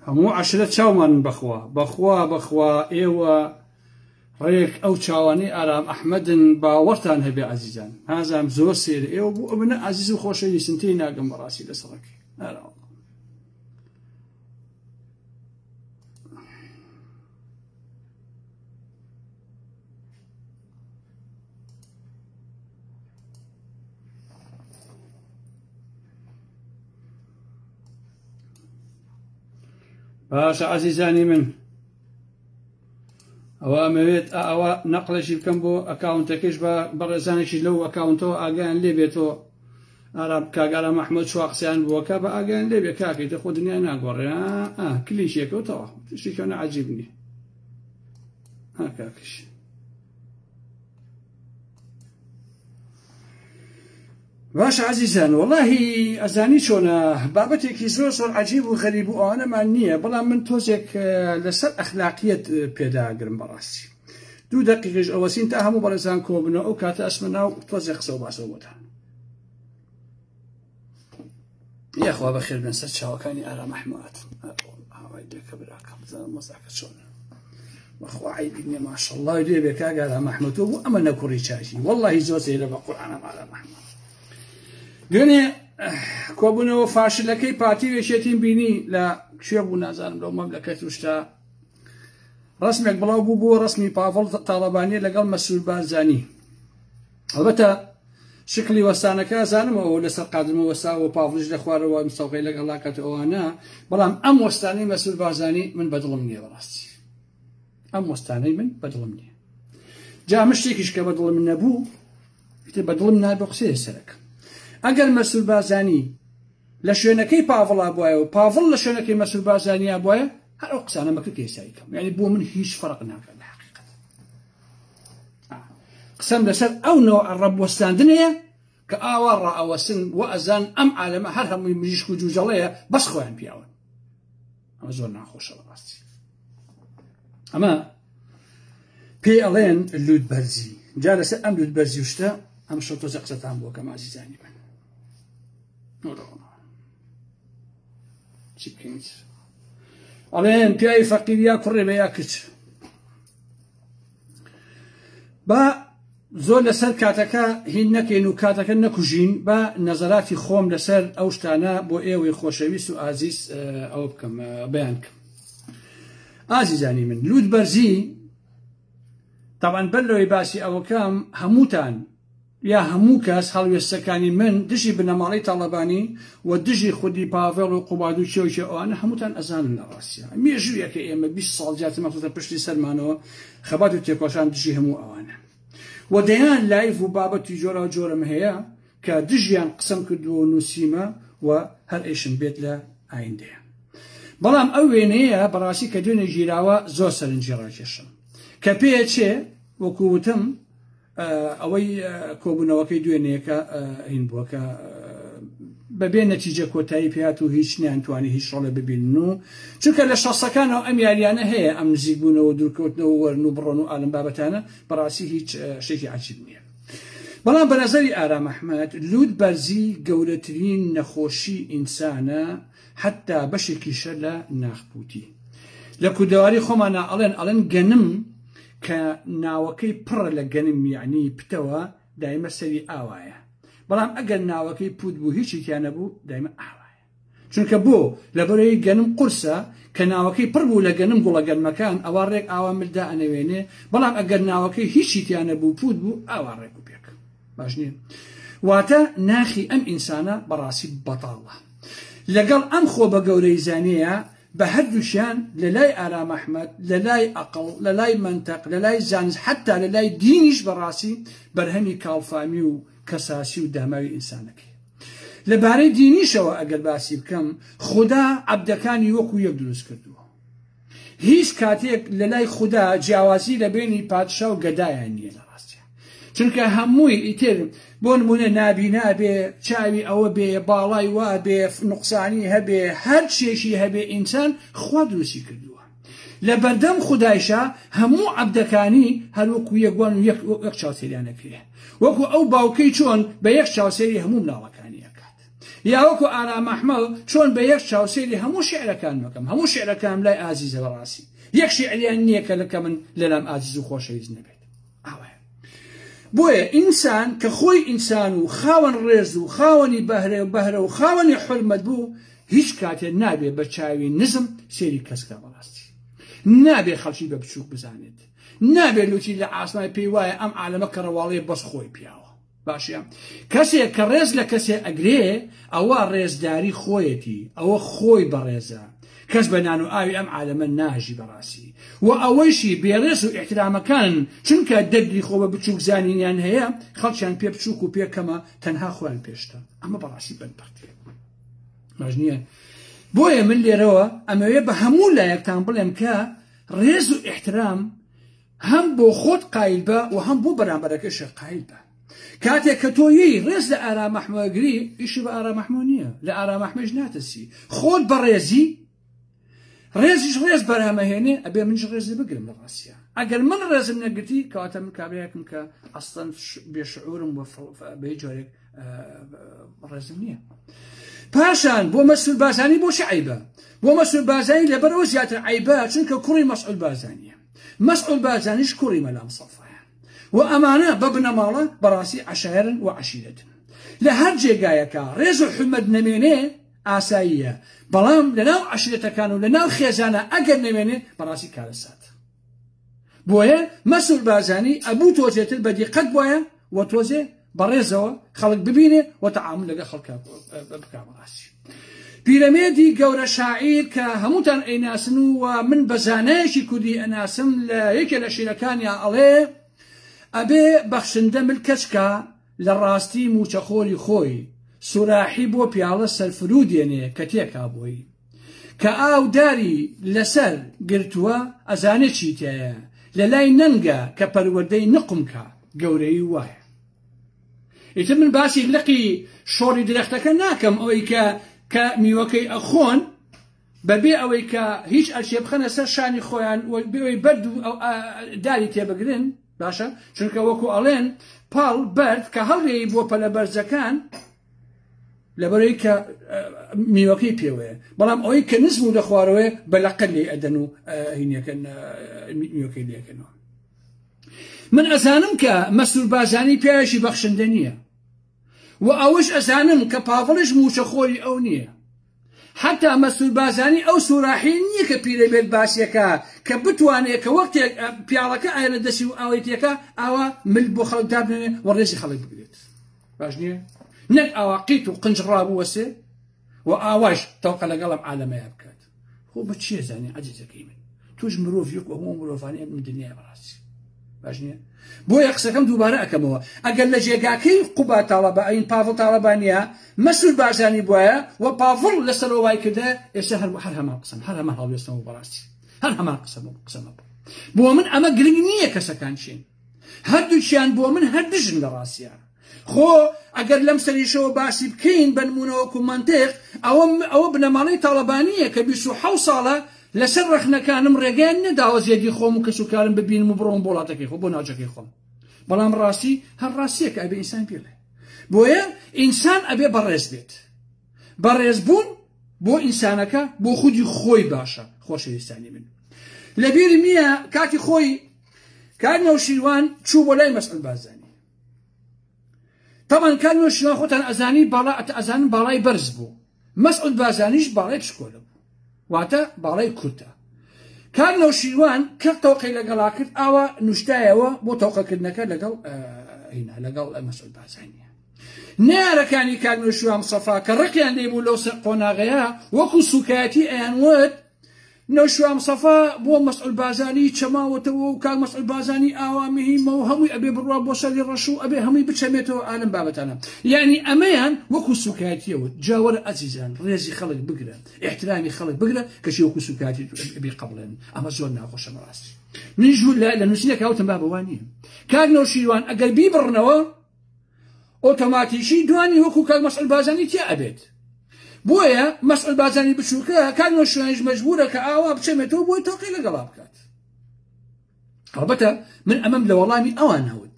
همو عشرة چاومان بخوا ايوه ريك او چاواني آرام احمد باورتان هبي عزيزان هذا زور سير ايوه ابن عزيز وخوشي سنتين اقم براسي لسرك باش عزيزاني من اوامريت او نقلش بكم اكاونت كيش برزانش لو اكاونتو اجان ليبيتو عرب كاغا محمود شواقسيان بوكا باجان ليبي كاكي تاخذني انا اقول كل شيء كوتو شيء كان عجبني هكاكش باش عزيزان والله أزاني شونا بابتك زور عجيب وغريب وأنا معنية بلا من توزك لسر أخلاقية بيدا قرم براسي 2 دقيقة أوسين تاهمو برزان كوبنا أو كاتا أسمنا وتوزك صوبا صوبتها يا أخوة بخير بن ستشا وكاني أرى محمود هايديك براكم زان مصاحك شونا أخوة عيبني ما شاء الله يديبك أرى محمود وأمنا كوري شاشي والله زوزي لبقول أنا على محمود دوێنێ کۆبوونەوە فاشلەکەی پارتی وێشێتین بینی لە کوێ بوو نازانم لەو مەملەکەت توشتا ڕسمێک بڵاو بوو بۆ ڕسمی پاڤڵ تاڵەبانیە لەگەڵ مەسعود بارزانی ئەلبەتە شکلی وەستانەکە زانمەوە لەسەر قادرمە وەستاوە پاڤڵش لە خوارەوە مستەوقەی لەگەڵ لاکات ئەوانە بەڵام ئەم وەستانەی مەسعود بارزانی من بەدڵم نییە بەڕاستی ئەم وەستانەی من بەدڵم نییە جا مشتێکیش کە بەدڵم نەبوو بەدڵم نابێ قسەیە سەرەکە ئەگەر مەسعود بارزانی لە شوێنەکەی پاڤڵا بووایە و پاڤڵ لە شوێنەکەی مەسعود بارزانیا بووایە هەر ئەو قسانە مەکرد ئێسایی کەم یعنی بۆ من هیچ فەرق ناکات لە حەقیقەت قسەم لەسەر ئەو نەوە ڕەبوەستاندنەیە کە ئاوا ڕائەوەسن و ئەزان ئەم عالەمە هەر هەمووی مریشک و جوجەڵەیە بەس خۆیان پیاون ئەمە زۆر ناخۆشە بەڕاستی ئەمە پێی ئەڵێن لوودبەرزی جا لەسەر ئەم لوودبەرزی وشتە ئەم شەو تۆزە قسەتان بووە کەم عەزیزانی من ئەڵێن پیاوی فەقیریا کوڕێ بە یا کچ با زۆر لەسەر کاتەکە هین نەکەین و کاتەکە نەکوژین بە نەزەراتی خۆم لەسەر ئەو شتانە بۆ ئێوەی خۆشەویست و ئازیز ئەوە بکەم بەیان بکەم ئازیزانی من لوودبەرزی تەبەن بەر لەوەی باسی ئەوەکەم هەمووتان یا هەموو کەس هەڵوێستەکانی من دژی بنەماڵەی تاڵەبانی و دژی خودی پاڤڵ و قوباد و چێوچێ ئەوانە هەمووتان ئەزانن لە ڕاستیە مێژوویەکە ئێمە 20 ساڵ جاتمە پشتی سەرمانەوە خەبات و تێکۆشان دژی هەموو ئەوانە و دەیان لایف و بابەتی جۆرە جۆرەم هەیە کە دژیان قسەم کردووە و نووسیمە و هەر ئێشم بێت لە ئایندەیە بەڵام ئەو وێنەیە بەڕاستی کە دوێنێ ژیراوە زۆر سەرنجی ڕاکێشم کە پێچێ وەکووتم ئەوەی کۆبوونەوەکەی دوێنەیەکە هین بووە کە بەبێ نەتیجە کۆتایی پێات و هیچ نیانتوانی هیچ ڕۆڵێ ببینن و چونکە لە شەسەکانەوە ئەم یاریانە هەیە ئەم نزیک بوونەوە دوورکەوتنەوە وەرن و بڕۆن و ئالم بابەتانە بەڕاستی هیچ شتێکی عەجیب نییە بەڵام بە نەزەری ئارام ئەحمەد لوودبەرزی گەورەترین نەخۆشی ئینسانە حتا بەشێکیشە لە ناخپوتی لە کوردەواری خۆمانە ئەڵێن گەنم کە ناوەکەی پڕە لە گەنم یعنی پتەوە دایمە سەری ئاوایە بەڵام ئەگەر ناوەکەی پوت بوو هیچی تیانە بوو دایمە ئاوایە چونکە بۆ لەبەرەوەی گەنم قورسە کە ناوەکەی پڕ بوو لە گەنم گوڵە گەنمەکان ئەوە ڕێک ئاوا ملدا ئەنەوێنێ بەڵام ئەگەر ناوەکەی هیچی تیانە بوو پوت بوو ئاوا ڕێک و پێک باش نییە واتە ناخی ئەم ئینسانە بەڕاستی بەتاڵە لەگەڵ ئەم خۆ بە گەورەی زانەیە بە هەردووشیان لە لای ئارام ئەحمەد لە لای ئەقڵ لە لای منتەق لە لای زانست حتا لە لای دینیش بەڕاستی بەرهەمی کاڵفامی و کەساسی و داماوی ئینسانەکەی لەبارەی دینیشەوە ئەگەر باسی بکەم خوددا عەبدەکانی وەکو یەک دروست کردووە هیچ کاتێک لە لای خوددا جیاوازی لە بینی پادشا و گەدایان نییە لە ڕاستیە چونکە هەمووی ئیتر بۆ نمونە نابینا بێ چاوی ئەوە بێ باڵای وا بێ نوقسانی هەبێ هەر شتێکی هەبێ ئینسان خوا دروستی کردووە لە بەردەم خودایشە هەموو عەبدەکانی هەروەکو یەکوان و یەک چاوسێریانەکرێ وەکو ئەو باوکەی چۆن بە یەک چاوسێری هەموو منداڵەکانی ئەکات یا وەکو ئارام ئەحمەد چۆن بە یەک چاوسێری هەموو شێعرەکان مەکەم هەموو شێعرەکانم لای ئازیزە بەڕاستی یەک شێعریان نییە کە لەکە من لەلام ئازیز و خۆشەویست نەبێت ئاوایە بۆیە ئینسان کە خۆی ئینسان و خاوەن ڕێز و خاوەنی بەهرە و خاوەنی حورمەت بوو هیچ کاتێ نابێ بە چاوی نزم سێری کەسکە بەڕاستی نابێ خەڵکی بە بچووک بزانێت نابێ لوتی لە ئاسمان پێی وایە ئەم عالەمە کەڕەواڵەیە بەس خۆی پیاوە باشە کەسێک کە ڕێز لە کەسێ ئەگرێ ئەوە ڕێزداری خۆیەتی ئەوە خۆی بەڕێزە کەس بە نان و ئاوی ئەم عالەمە ناژی بەڕاستی و ئەوەیشی بێڕێز و ئیحترامەکان چونکە دەگری خۆ بە بچووک زانینیان هەیە خەڵکیان پێ بچووک و پێکەمە تەنها خۆیان پێشتە ئەمە بەڕاستی بەدبەختیە باش نییە بۆیە من لێرەوە ئەمەوێ بە هەموو لایەکتان بڵێم کە ڕێز و ئیحترام هەم بۆ خۆت قایل بە و هەم بۆ بەرامبەرەکەشە قایل بە کاتێک کە تۆ یەی ڕێز لە ئارام ئەحمەدگری ئیشی بە ئارام ئەحمەد نییە لە ئارام ئەحمەدش ناتەسی خۆت بە ڕێزی ڕێزیش ڕێز بەرهەمەهێنێ ئەبێ منش ڕێزی بگرم لە ڕاستیە ئەگەر من ڕێزم نەگرتی کەواتە من کابراایەکم کە ئەسڵەن بێشعورم بە هیچ جۆرێک ڕێزم نییە پاشان بۆ مەسعود بازانی بۆشی عیبە بۆ مەسعود بازانی لەبەرەوە زیاتر عیبە چونکە کوڕی مەسعود بازانیە مەسعود بازانیش کوڕی مەلا مستەفایە و ئەمانە بە بنەماڵە بەڕاستی عەشایرن و عەشیرەتن لە هەر جێگایەکە ڕێز و حورمەت نەمێنێ ئاساییە بەڵام لەناو عەشیرەتەکان و لەناو خێزانە ئەگەر نەمێنێ بەڕاستی کارەسات بۆیە مەسعود بازانی ئەبوو تۆزێتر بە دیقەت بۆیە و تۆزێ بەڕێزەوە خەڵک ببینێ و تەعامل لەگەڵ خەڵکە بکا بەڕاستی پیرەمێردی گەورە شاعیر کە هەمووتان ئەیناسن و من بە زانایەکی کوردی ئەناسم لە یەکێ لە شیرەکانیان ئەڵێ ئەبێ بەخشندە ملکەچکە لە ڕاستی موچەخۆری خۆی سوراحی بۆ پیاڵە سەرفرو دێنێ کە تێکا بۆی کە ئاو داری لەسەر گرتووە ئەزانێ چی تێیە لە لای نەنگە کە پەروەردەی نقمکە گەورەی وایە ئیتر من باسی لقی شۆڕی درەختەکە ناکەم ئەوەی کە میوەکەی ئەخۆن بەبێ ئەوەی کە هیچ ئەرچێ بخەنە سەر شانی خۆیان بێەوەی بەرد و داری تێبگرن باشە چونکە وەکو ئەڵێن پاڵ بەرد کە هەڵێی بۆ پەلە بەرزەکان لەبەرەوەی کە میوەکەی پێوەیە بەڵام ئەوەی کە نزم و دەخوارەوەی بەلەقەت لێ ئەدەن و هینەکەن میوەکەی لێکەنەوە من ئەزانم کە مەسعود بازانی پیاوێکی بەخشندە نییە و ئەوش ئەزانم کە پاڤڵش موچەخۆری ئەو نییە حتا مەسعود بازانی ئەو سوراحی نییە کە پیرەمێرد باسیەکە کە بتوانێت کە وەختێک پیاڵەکە ئایا لە دەستی و ئاوەی تێکە ئاوا ملک بۆ خەڵک دابنێنێ و ڕێزی خەڵک بگرێت باش نییە نەک ئاوا قیت و قنج ڕابووەسێ و ئاواش تەوقە لەگەڵم عالەمەیە بکات خۆ بە چیە زانێ عەجیزەکەی من توش مرۆڤ یەک و هەموو مرۆڤانەیە من دنیای بەڕاستی باش نییە بۆیە قسەکەم دووبارە ئەەکەمەوە ئەگەر لە جێگاکەی قوبا تاڵەبە ئەین پاڤڵ تاڵەبانیە مەسعود بازانی بووایە و پاڤڵ لەسەرەوە وای کردە ئێستا هەر هەمان قسەم هەر هەمان هەڵوێستنەوە بەڕاستی هەر هەمان قسەمە بۆ من ئەمە گرنگ نییە کەسەکان چین هەردووچیان بۆ من هەر دژن لە ڕاستیە خۆ ئەگەر لەم سەریشەوە باسی بکەین بە نمونەوەکو مەنتێق ئەوە بنەماڵەی تاڵەبانیە کە 27 ساڵە لەسەر ڕەخنەکانم ڕێگەیان نەداوە زێدی خۆم و کەسوکارم ببینم و بڕۆم وڵاتەکەی خۆ بۆ ناوچەکەی خۆم بەڵام ڕاستی هەر ڕاستیە کە ئەبێ ئینسان پێڵێ بۆیە ئینسان ئەبێ بەڕێز بێت بەڕێزبوون بۆ ئینسانەکە بۆ خودی خۆی باشە خۆشەویستانی من لەبیرم نییە کاتی خۆی کار نەوشیروان چوو بۆ لای مەسعود بازانی طبعا کار نەوشیروان خۆتان ئەزانن باڵای بەرز بوو مەسعود بازانیش باڵای پشکۆلە بوو واتە باڵای کورتە کار نەوشیروان کە تەوقەی لەگەڵا کرد ئاوا نوشتایەوە بۆ تەوقەکردنەکە لەگەڵ مەسعود بازانیە نارەکانی کار نەوشیروان مستەفا کە ڕقیان لێبوو لەو قۆناغەیە وەکو سوکایەتی ئەیان وت نەوشیروان مستەفا بۆ مەسعود بازانی چەماوەتەوە و کاک مەسعود بازانی ئاوا مهمە و هەمووی ئەبێ بڕوا بۆ سەری ڕەشوو ئەبێ هەمووی بچەمێتەوە ئالم بابەتانە یعنی ئەمەیان وەکو سوکایەتیەوە جاوەرە ئەزیزان ڕێزی خەڵک بگرە احترامی خەڵک بگرە کەشی وەکو سوکایەتی ئەبێ قبڵێن ئەمە زۆر ناخۆشە بەڕاستی من ژوور لە نووسینێک هاوتم بابەوان نییە کاک نەوشیروان ئەگەر بیبڕنەوە ئۆتۆماتیشی دوانی وەکو کاک مەسعود بازانی تیا ئەبێت بۆیە مەسعود بازانی بچووکە کاک نەوشیروانیش مەجبورە کە ئاوا بچەمێتەوە بۆی تەوقەی لەگەڵا بکات ئەڵبەتە من ئەمەم لە وەڵامی ئەوان هەوت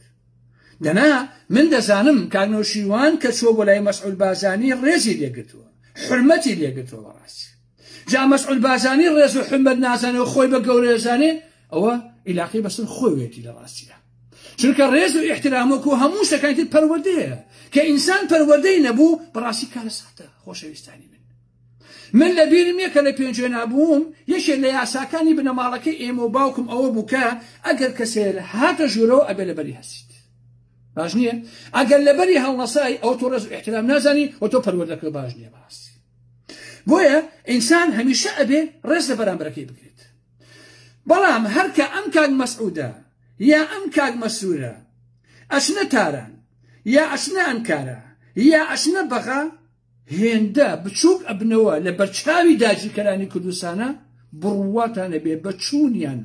دەنا من دەزانم کاکنەوشیوان کە چۆ بۆ لای مەسعود بازانی ڕێزی لێگرتووە حرمەتی لێگرتووە بەڕاستی جا مەسعود بازانی ڕێز و حرمەت نازانێ و خۆی بە گەورەزانێ ئەوە ئیلاقی بەسن خۆیەتی لە ڕاستیە چونکە ڕێز و ئیحترامەک و هەموو شتەکانی پەروەردەیە کە ئینسان پەروەردەی نەبوو بەڕاستی کارە ساتە خۆشەویستانی من لە بیرم یە کە لە پێنجێ نابووم یەکێک لە یاساکانی بنەماڵەکەی ئێمە و باوکم ئەوە بوو کە ئەگەر کەسێ هاتە ژوورەوە ئەبێ لەبەری هەسیت باش نییە ئەگەر لەبەری هەڵنەسای ئەو تۆ ڕێز و ئیحترام نازانی و تۆ پەروەردەکە باش نییە بەڕاستی بۆیە ئینسان هەمیشە ئەبێ ڕێز لە بەرامبەرەکەی بگرێت بەڵام هەر کە ئەم کاک مەسعودە یا ئەم کاک مەسوورە ئەچنە تاران یا ئەچنە ئەنکارە یا ئەچنە بەغا هێندە بچووک ئەبنەوە لە بەرچاوی داگیرکەرانی کوردستانە بڕواتانە بێ بەچوونیان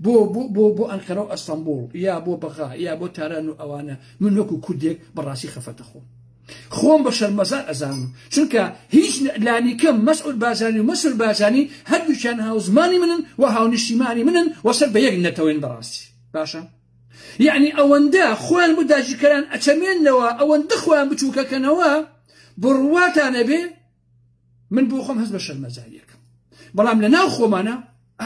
بۆ ئەنقەرە و ئەستەمبوڵ یا بۆ بەغا یا بۆ تاران و ئەوانە من وەکو کوردێک بەڕاستی خەفەتە خۆم بە شەرمەزار ئەزانم چونکە هیچ لانیکەم مەسعود بازانی و مەسعود بازانی هەردووکیان هاوزمانی منن و هاونیشتیمانی منن وەسەر بە یەک نەتەوەین بەڕاستی باشە یعنی ئەوەندە خۆیان بۆ داگیرکەران ئەچەمێننەوە ئەوەندە خۆیان بچووکەکەنەوە بڕواتانە بێ من بۆ خۆم هەست بە شەرمەزاریەکەم بەڵام لە ناو خۆمانە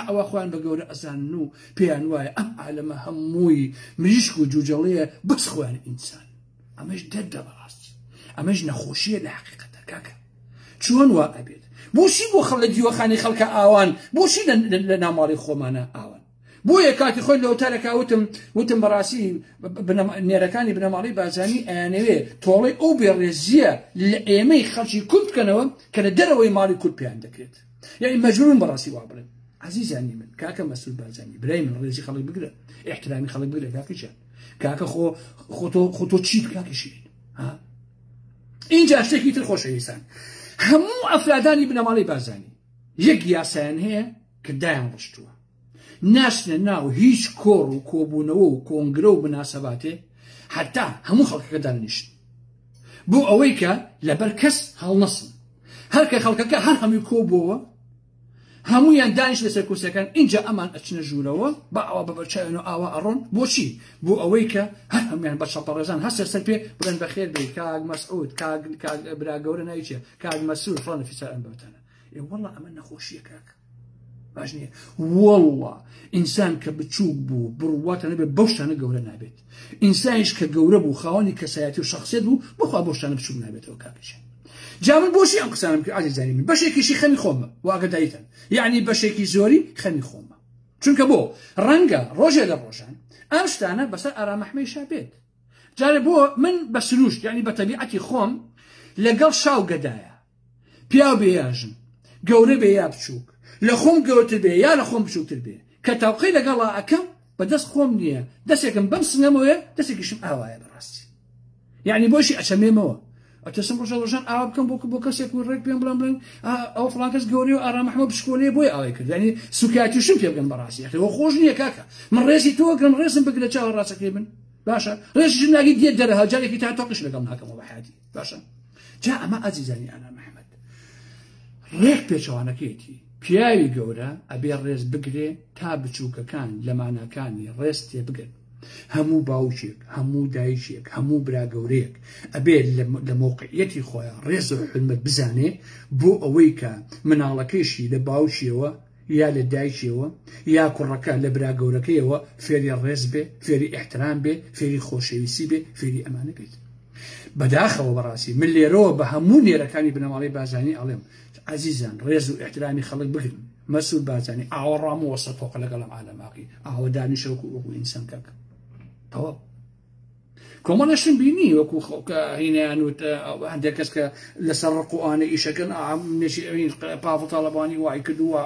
ئەوە خۆیان بە گەورە ئەزانن و پێیان وایە ئەم عالەمە هەمووی مریشک و جوجەڵەیە بەس خۆیان ئینسان ئەمەش دەردە بەڕاستی ئەمەش نەخۆشیە لە حەقیقەتە کاکە چۆن وا ئەبێت بۆچی بۆ خەڵ لە دیوەخانی خەڵکە ئاوان بۆچی لە ناماڵی خۆمانە ئاوان بۆیە کاتی خۆی لە وتارەکە وتم بەڕاستی نێرەکانی بنەماڵی بازانی ئەیانەوێ تۆڵەی ئەو بێڕێزیە لە ئێمەی خەڵکی کورد بکەنەوە کە لە دەرەوەی ماڵی کورد پێیان دەکرێت یعنی مەجبورن بەڕاستی وا بڵێن عزیزانی من کاکە مەسعود بازانی برای من ڕێزی خەڵک بگرە احترامی خەڵک بگرە کاکەجان کاکە خۆ تۆ چیت کاکەشین ها اینجا شتێکی تر خۆشەویستان هەموو ئەفرادانی بنەماڵی بازانی یەک یاسایان هەیە کە دایان ڕشتووە ناشنە ناو هیچ کۆڕ و کۆبوونەوە و کۆنگرە و بناسەباتێ حتا هەموو خەڵکەکە دانیشن بۆ ئەوەی کە لەبەر کەس هەڵنەسن هەرکە خەڵکەکە هەر هەمووی کۆبووەوە هەموویان دانیش لەسەر کورسەکان اینجا ئەمان ئەچنە ژوورەوە بە ئەوە بەبەرچاوێن و ئاوا ئەڕۆن بۆچی بۆ ئەوەی کە هەر هەمویان بە شەپەڕێزان هەستە سەر پێ بڵێن بەخێر بێ کاک مەسعود کاک برا گەورە ناویچێ کاک مەسعود فڵان فیسار ئەم بەوتانە وەڵڵا ئەمە نەخۆشیە کاکە باش نییە وەڵڵا ئینسان کە بچووک بوو بڕواتانە بێت بەو شتانە گەورە نابێت ئینسانیش کە گەورە بوو خاوەنی کەسایەتی و شەخسیەت بوو بەخوا بەو شتانە بچووک نابێتەوە کاکەشێن جا من بۆچی ئەم قسانم کرد عزیزانی من بەشێکیشی خەمی خۆمە واگەدایتن یعنی بەشێکی زۆری خەمی خۆمە چونکە بۆ ڕەنگە ڕۆژێ لە ڕۆژان ئەم شتانە بەسەر ئارامەحمەیشا بێت جارێ بۆ من بە سروشت یعنی بە تەبیعەتی خۆم لەگەڵ شاو گەدایە پیاو بێ یاژن گەورە بێ یا بچووک لە خۆم گەورەتر بێ یا لە خۆم بچووکتر بێ کە تاوقەی لەگەڵا ئەکەم بەدەست خۆم نییە دەستێکم بەم سنەمەوەیە دەستێکیشم ئاوایە بەڕاستی یعنی بۆشی ئەچەمێمەوە ئەتەسم ڕۆژان ئاوا بکەم بۆ کەسێک و ڕێک پێم بڵێن ئەو فڵان کەس گەورەی و ئارامەحمە بشکۆلێ بۆی ئاوای کرد یعنی سوکاتیشم پێ بگەن بەڕاستی ئەوە خۆش نییە کاکە من ڕێزی تۆکەم ڕێزم بگرە چاوە ڕاستەکەی من باشە ڕێزیشم ناگی دێت دەرەها جارێکی تا تۆقیش لەگەڵ ناکەمەوە بە حیاتی باشە جا ئەمە ئازیزانی ئارامەحمەد ڕێک پێچەوانەکەیەتی پیاوی گەورە ئەبێ ڕێز بگرێ تا بچووکەکان لە ماناکانی ڕێز تێ بگرن هەموو باوچێک هەموو دایشێک هەموو برا گەورەیەک ئەبێ لە موقعیەتی خۆیان ڕێز و حرمەت بزانێ بۆ ئەوەی کە مناڵەکەیشی لە باوچیەوە یا لە دایکیەوە یا کوڕەکە لە برا گەورەکەیەوە فێری ڕێز بێ فێری ئیحترام بێ فێری خۆشەویستی بێ فێری ئەمانە بێت بەداخەوە بەڕاستی من لێرەوە بە هەموو نێرەکانی بنەماڵی بازانی ئەڵێم عزیزان ڕێز و ئیحترامی خەڵک بگرن مەسعود بازانی ئاوەڕام و وەسە تۆقە لەگەڵم عالەماقی ئاوە دانیشە وەکو ئینسان کاکە تەواو کۆمەڵەشم بینی وەکو هینیان وت هەندێک کەس کە لەسەر ڕقوانە ئیشەکەن نێشی پاڤڵ تاڵەبانی وای کردووە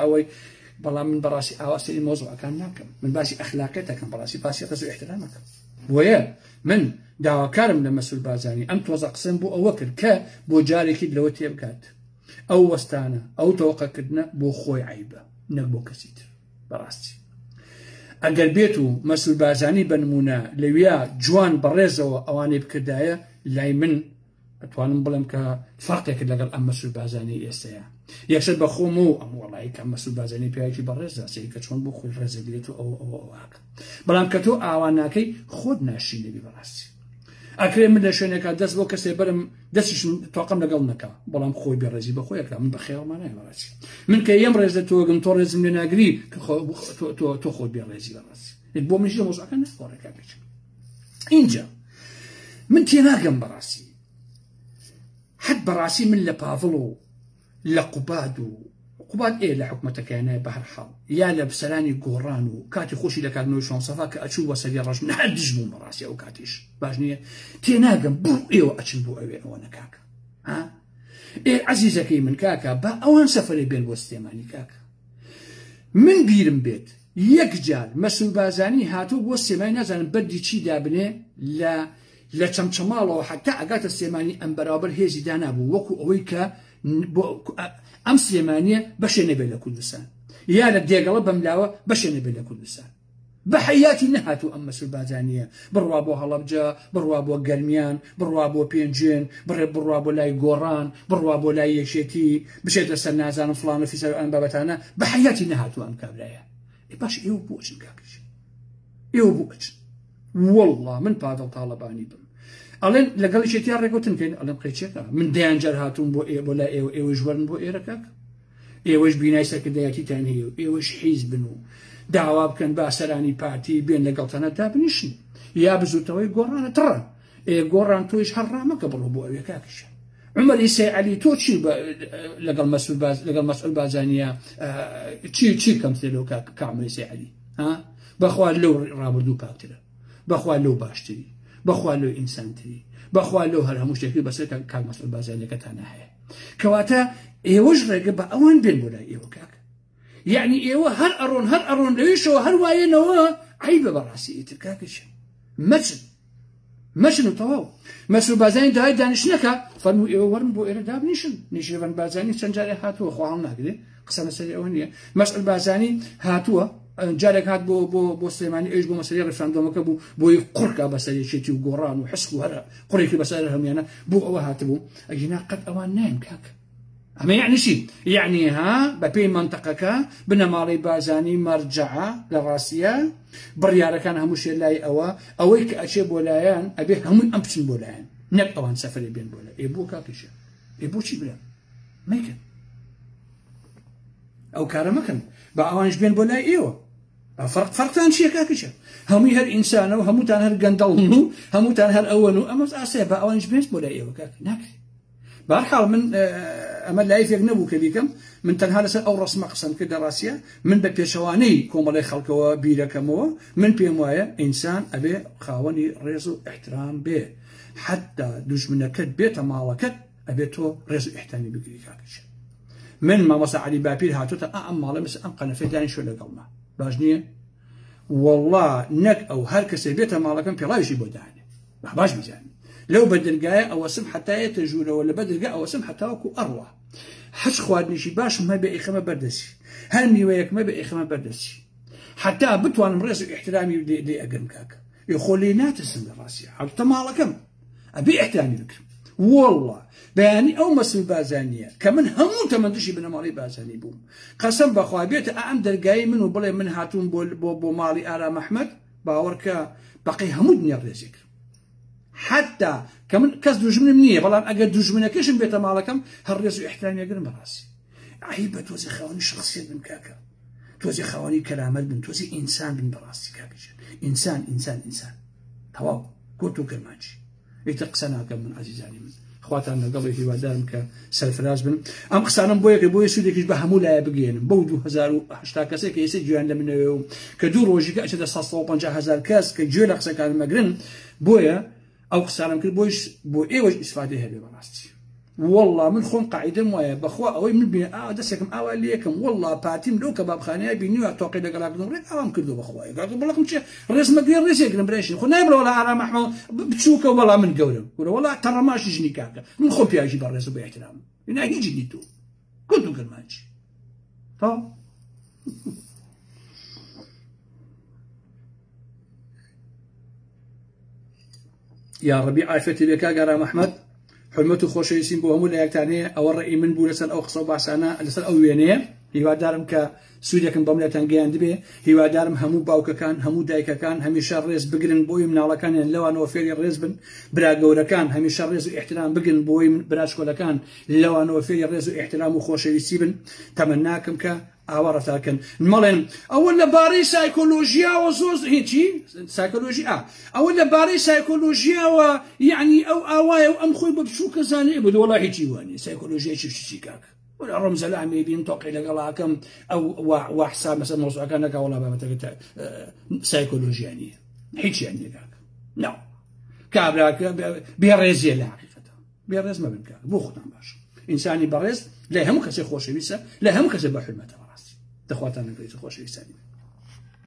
ئەوەی بەڵام من بەڕاستی ئاواسی مۆزوعەکان ناکەم من باسی ئەخلاقیەتەکەم بەڕاستی باسی ڕێز و ئیحترامەکەم بۆیە من داواکارم لە مەسعود بازانی ئەم تۆزە قسەم بۆ ئەوە کرد کە بۆ جارێکی لەوە تێبکات ئەو وەستانە ئەو تەوەقەکردنە بۆ خۆی عیبە نەک بۆ کەسی تر بەڕاستی ئەگەر بێت و مەسعود بازانی بنمونە لەویا جوان بەڕێزەوە ئەوانەی بکردایە لای من ئەتوانم بڵێم کە فەرقێک لەگەڵ ئەم مەسعود بازانی ئێستەیە یەکسەر بە خۆم و ئەم وەڵی کەم مەسوود بازانی پیاوێکی بەڕێزە سەی کە چۆن بۆ خۆی ڕێزە بێت و ئەوواکە بەڵام کە تۆ ئاوا ناکەی خۆت ناشی نەبی بەڕاستی ئەکرێ من لە شوێنێکە دەست بۆ کەسێ بەرم دەستیشم تۆقەم لەگەڵ نەکە بەڵام خۆی بێڕێزی بە خۆیەکە من بە خێڵمانای بەڕاستی من کە یەم ڕێز لە تۆگەم تۆ ڕێزم لێ ناگری تۆ خۆت بێڕێزی بەڕاستی بۆ منیش لە مۆزوعەکە نەخۆڕێکا بێت اینجا من تێناگەم بەڕاستی حد بەڕاستی من لە پاڤڵ و لە قوباد و قوباد لە حکومەتەکەیانە بە هەر حاڵ یا لە بسەرانی گۆڕان و کاتی خۆشی لە کاتنەوەی شۆنسەفا کە ئەچوو بە سەری ڕەش من هەر دژ بووم بەڕاستی ئەو کاتیش باش نییە تێناگەم بوو ئێوە ئەچن بۆ ئەوە نەکاکە عەزیزەکەی من کاکە بە ئەوان سەفەرێ بێن بۆ سلێمانی کاکە من بیرم بێت یەک جار مەسوود بازانی هاتوو بۆ سلێمانی نازانم بەردی چی دابنێ لە چەمچەماڵەوە حتا ئەگاتە سلێمانی ئەم بەراورد هێزی دانابوو وەکو ئەوەی کە ئەم سلێمانیە بەشێ نەبێت لە کوردستان یا لە دێگەڵە بەملاوە بەشێ نەبێت لە کوردستان بە حەیاتی نەهاتوو ئەم مەسوود بازانیە بڕوا بۆ هەڵەبجە بڕوا بۆ گەرمیان بڕوا بۆ پێنجێن بڕوا بۆ لای گۆڕان بڕوا بۆ لای یەکێتی بشێتە سەر نازانم فڵانە فیسەر ئەم بابەتانە بە حەیاتی نەهاتوو ئەم کابرایە باش ئێوە بۆ ئەچن کاکەش ئێوە بۆ ئەچن والله من پادڵ تاڵەبانی بم ئەڵێن لەگەڵ شێتیان ڕێکوتن ئەڵێم قەیچێکە من دەیانجار هاتوون بۆ لای ئێوەش وەرن بۆ ئێرەکەک ئێوەش بینای سەرکردایەتیتان هەیە و ئێوەش حیز بن و داوا بکەن با سەرانی پارتی بێن لەگەڵتانە دابنیشن یا بزوتەوەی گۆڕانە تڕە گۆڕان تۆیش هەر ڕامەکە بڕۆ بۆ ئەوێ کاکەشە عمەر ئیسای عەلی تۆ چی لەگەڵ مەسعود بازانیە چی کەمترە لەو کاک عمەر ئیسای عەلی بەخوا لەو ڕابردوو پاکترە بەخوا لەو باشتری بەخوا لەو ئینسانتری بەخوا لەو هەر هەموو شتێکی بەسەر کاک مەسعود بازانیەکەتانە هەیە کەواتە ئێوەش ڕێگە بە ئەوان بێن بۆ لای ئێوە کاکە یعنی ئێوە هەر ئەڕۆن لەویشەوە هەر وایەنەوە عیبە بەڕاستی ئیتر کاکەشە مەچن و تەواو مەسعود بازانی داهای دانیشتنەکە فەرموو ئێوە وەرن بۆ ئێرە دابنیشن نیشێڤەن بازانی چەند جارێک هاتووە خوا هەڵ ناگرێ قسە لەسەری ئەوە نییە مەسعود بازانی هاتووە جارێک هات بۆ سلێمانی ئێش بۆ مەسەلەی ڕێفراندۆمەکە بوو بۆی قوڕکا بەسەرێکێتی و گۆڕان و حسک و هەرە قوڕێکی بەسەر هەمویانە بۆ ئەوە هاتبوو ئەگینا قەت ئەوان نایم کاکە ئەمە یعنی چی یعنی بە پێی مەنتەقەکە بنە ماڵی بازانی مەرجەعە لە ڕاستیە بڕیارەکان هەموو شێ لای ئەوەی کە ئەچێ بۆ لایەن ئەبێ هەمووی ئەم بچن بۆ لایەن نەک ئەوان سەفەرێ بێن بۆ لای بۆ کاکەشە بۆچی برا مەیکەن ئەو کارە مەکەن بە ئەوانش بێن بۆ لای ئێوە فەرقتان چییە کاکەشە هەمووی هەر ئینسانە و هەمووتان هەر گەندەڵن و هەمووتان هەر ئەوەن و ئەمە ئاسەیە بە ئەوانش بێنت بۆ لای ئێوە کاکە ناکرێت بەهەرحاڵ من ئەمە لایفێک نەبوو کە بیکەم من تەنها لەسەر ئەو ڕسمە قسەم کردە ڕاستیە من بە پێشەوانەی کۆمەڵی خەڵکەوە بیرەکەمەوە من پێم وایە ئینسان ئەبێ خاوەنی ڕێز و احترام بێ حتا دوژمنەکەت بێتە ماڵەکەت ئەبێت تۆ ڕێز و احترامی بگری کاکەشە من مامۆستا عەلی باپیر هاتوتە ئەم ماڵە مثل ئەم قەنەفەی دانیشتووە لەگەڵما باش نییە والله نەک ئەو هەر کەسێ بێتە ماڵەکەم پێڵاویشی بۆ دانێ باش بزانێ لو بدرجاء أو سم حتى يتجول ولا بدرجاء أو سم حتى وكو أروع حش خوادني شي باش ما بقي خما بردسي هل ميويك ما بقي خما بردسي حتى بتوان مريس احترامي دي أقرم كاكا يخلي ناتسم راسي حتى مالكم أبي احترامي لك والله بياني أو مسل بازانية كمن همو تمندشي بنا مالي بازاني بوم قسم بخوا بيت أعم درجاي منو بلا من هاتون بو مالي آرام أحمد باوركا بقي همو دنيا رزق حتى كمن كاس دوجمن منيه بلان اگر دوجمنه كشم بيت مالكم هالريس احترام يقرن براسي عيبه توزي خواني شخصيه بن كاكا توزي خواني كلامات بن توزي انسان بن براسي كاكا انسان تواو كنتو كرماجي يتقسنا كم من عزيزاني من اخواتنا قبل في ودارم كسلفراز بن ام قسانم بويا سودك بهمو لا بقين بودو 1008 كاس كيسي جوان من كدو روجي كاش 150 كاس كجول قسا كان مقرن بويا أو قسالم كل بو إيوج إستفادة هذي براستي والله من خون قاعدة مويا بخوا أوي من بين دسكم أو عليكم والله باتيم لو كباب خانية بينيو أتوقع لك لا قدم ريك أوام كله بخوا قالوا بلاكم شيء رئيس مدير رئيس يقدم بريشين خو نايم ولا على محمد بتشوكه والله من قولهم يقولوا والله ترى ماشي جني كاكا من خو بيجي بالرئيس باحترام هنا يجي جديتو كنتو كلماجي يا ربي عافيتي بك يا محمد حرمەت و خۆشەویستیم بۆ هەموو لە یەکتانەیە ئەوە ڕێی من بوو لەسەر ئەو قسە و باسانە لەسەر ئەو وێنەیە هیوادارم کە سوودێکم بەم لەتان گەیاند بێ هیوادارم هەموو باوکەکان هەموو دایکەکان هەمیشە ڕێز بگرن بۆی مناڵەکانیان لەوانەوە فێری ڕێز بن برا گەورەکان هەمیشە ڕێز و احترام بگرن بۆی برا شکۆلەکان لەوانەوە فێری ڕێز و احترام و خۆشەویستی بن تەمەناکەم کە ئاوا ڕەفتارکەن مەڵێن ئەوە لەبارەی سایکۆلۆژیاوە زۆر هیچی سایکۆلۆژی ئەوە لەبارەی سایکۆلۆژیاوە یعنی ئەو ئاوایە و ئەم خۆی بە بچووکە زانێ بوو وەڵا هیچی وانێ سایکۆلۆژیای چی کاکە ولا ڕەمزەلامێ بین تۆقی لەگەڵاکەم ئەو وحساب مەسەر مۆزوعەکانەکە وەڵا بابەتەکە سایکۆلۆژیان نییە هیچیان نییە کاکە ناو کابراکە بێڕێزیە لە حقیقەتە بێڕێز مەبن کاکە بۆ خۆتان باش ئینسانی بەڕێز لە هەموو کەسێک خۆشەویستە لە هەموو کەسێک بە حرمەتە ڕاستی دەخواتان نەگریت خۆشەویستانی